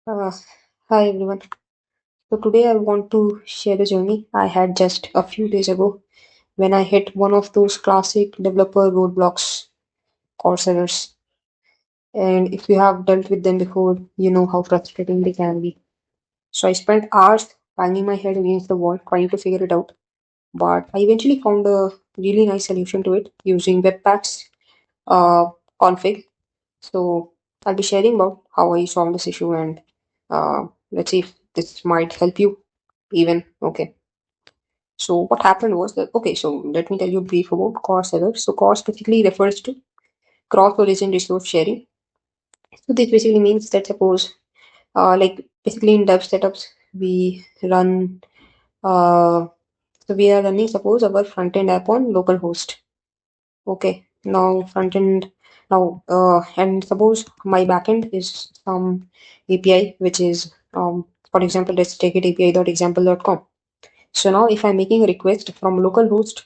Uh, Hi everyone. So today I want to share the journey I had just a few days ago when I hit one of those classic developer roadblocks, CORS errors. And if you have dealt with them before, you know how frustrating they can be. So I spent hours banging my head against the wall trying to figure it out. But I eventually found a really nice solution to it using Webpack's uh, config. So I'll be sharing about how I solved this issue and let's see if this might help you even. Okay. So what happened was that, okay, so let me tell you brief about CORS error. So CORS basically refers to cross-origin resource sharing. So this basically means that suppose, like basically in dev setups, we run, so we are running suppose our front-end app on localhost. Okay, now front end and suppose my backend is some API which is for example, let's take it api.example.com. So now if I'm making a request from localhost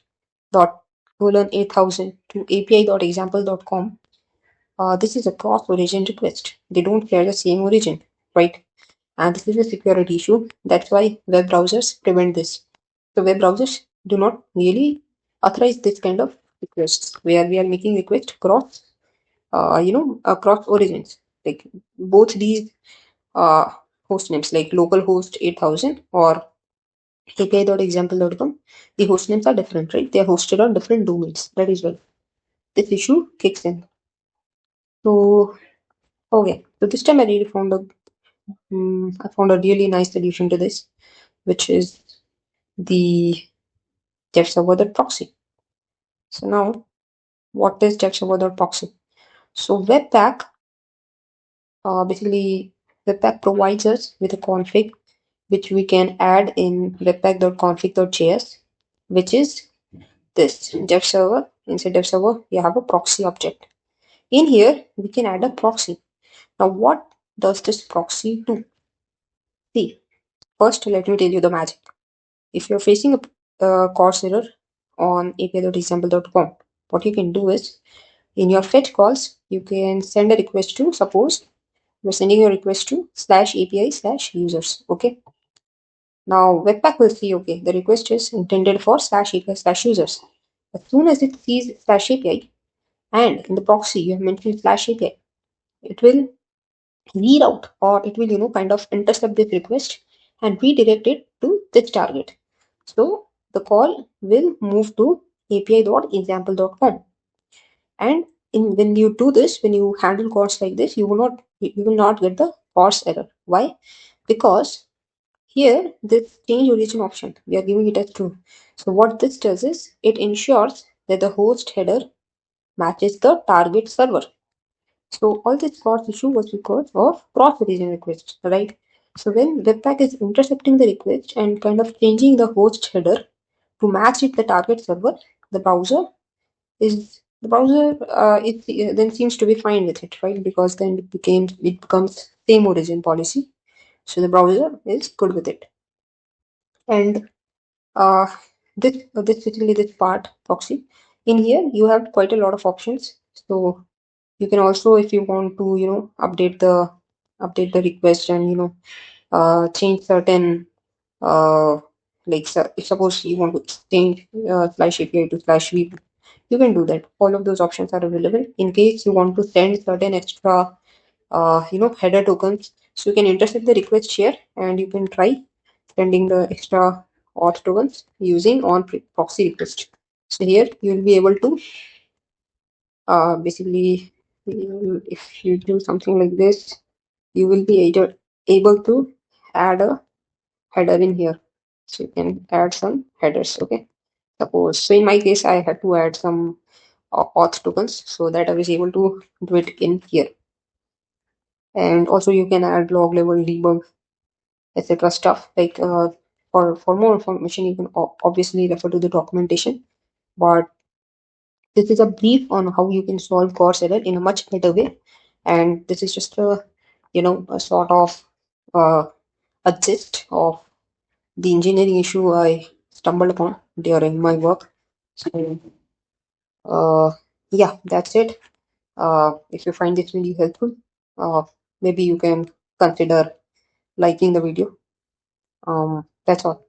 dot colon 8000 to api.example.com, this is a cross origin request. They don't share the same origin, right? And this is a security issue. That's why web browsers prevent this. So web browsers do not really authorize this kind of requests where we are making request cross, across origins. Like both these uh, host names, like localhost 8000 or api.example.com, the host names are different, right? They are hosted on different domains. That is why this issue kicks in. So okay, so this time I found a really nice solution to this, which is the devServer.proxy. So now, what is devServer.proxy? So basically, Webpack provides us with a config which we can add in webpack.config.js, which is this devserver. Inside devserver, you have a proxy object. In here, we can add a proxy. Now, what does this proxy do? See, first, let me tell you the magic. If you're facing a CORS error on api.example.com, what you can do is in your fetch calls, you can send a request to, suppose you're sending your request to /API/users. Okay. Now Webpack will see, okay, the request is intended for /API/users. As soon as it sees /API and in the proxy you have mentioned /API, it will reroute or it will, kind of intercept this request and redirect it to this target. So the call will move to api.example.com. And when you do this, when you handle CORS like this, you will not get the CORS error. Why? Because here this change origin option, we are giving it as true. So what this does is it ensures that the host header matches the target server. So all this CORS issue was because of cross origin requests, right? So when Webpack is intercepting the request and kind of changing the host header to match it the target server, the browser it then seems to be fine with it, right? Because then it becomes same origin policy, so the browser is good with it. And uh, this basically this part proxy, in here you have quite a lot of options. So you can also, if you want to, update the request and change certain if suppose you want to change slash API to slash v, you can do that. All of those options are available. In case you want to send certain extra header tokens, so you can intercept the request here and you can try sending the extra auth tokens using on proxy request. So here you will be able to basically, if you do something like this, you will be able to add a header in here. So you can add some headers. Okay, suppose, so in my case I had to add some auth tokens so that I was able to do it in here. And also you can add log level debug, etc. stuff. Like for more information, you can obviously refer to the documentation. But this is a brief on how you can solve CORS error in a much better way. And this is just a sort of uh, a gist of the engineering issue I stumbled upon during my work. So yeah, that's it. If you find this really helpful, uh, maybe you can consider liking the video. That's all.